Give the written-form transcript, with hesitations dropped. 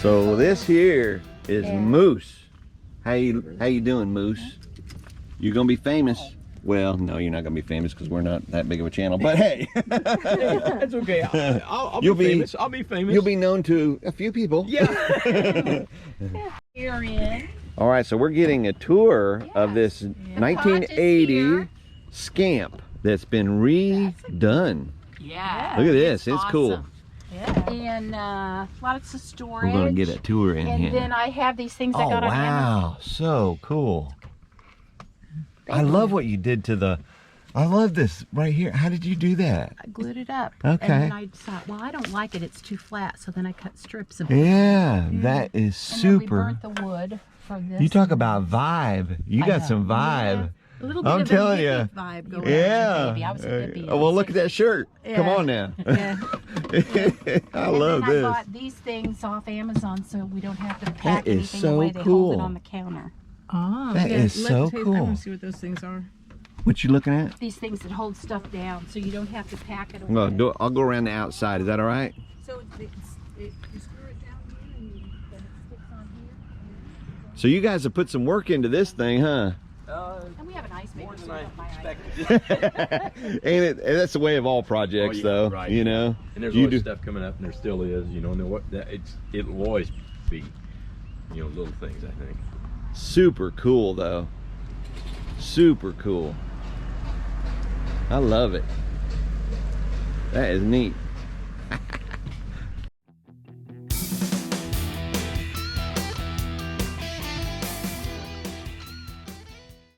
So this here is Moose. How you doing, Moose? You're gonna be famous. Well, no, you're not gonna be famous because we're not that big of a channel. But hey, that's okay. I'll be famous. I'll be famous. You'll be known to a few people. Yeah. You're in. All right, so we're getting a tour of this 1980 Scamp that's been redone. Yeah. Look at this. It's cool. Yeah. And lots of storage. We're gonna get a tour in here. And then I have these things I got on Amazon. Wow, so cool. I love what you did to the, I love this right here. How did you do that? I glued it up. Okay. And then I thought, well, I don't like it. It's too flat. So then I cut strips of it. Yeah, that is super. And then we burnt the wood for this. You talk about vibe. You got some vibe. Yeah. A little bit I'm of telling a you. vibe going Yeah. on. Baby. I was a hippie. Well, look at that shirt. Yeah. Come on now. Yeah. I love I this. bought these things off Amazon so we don't have to pack That is anything so away. They cool. hold it on the counter. Oh, That is so cool. I want to see what those things are. What you looking at? These things that hold stuff down so you don't have to pack it away. Well, I'll go around the outside. Is that all right? So you screw it down here and then it sticks on here. So you guys have put some work into this thing, huh? And we have an ice maker. More than so I don't buy ice. expected. And that's the way of all projects, though. Right. You know. And there's You always do- stuff coming up, and there still is. You know, and what it'll always be, you know, little things. I think. Super cool, though. Super cool. I love it. That is neat.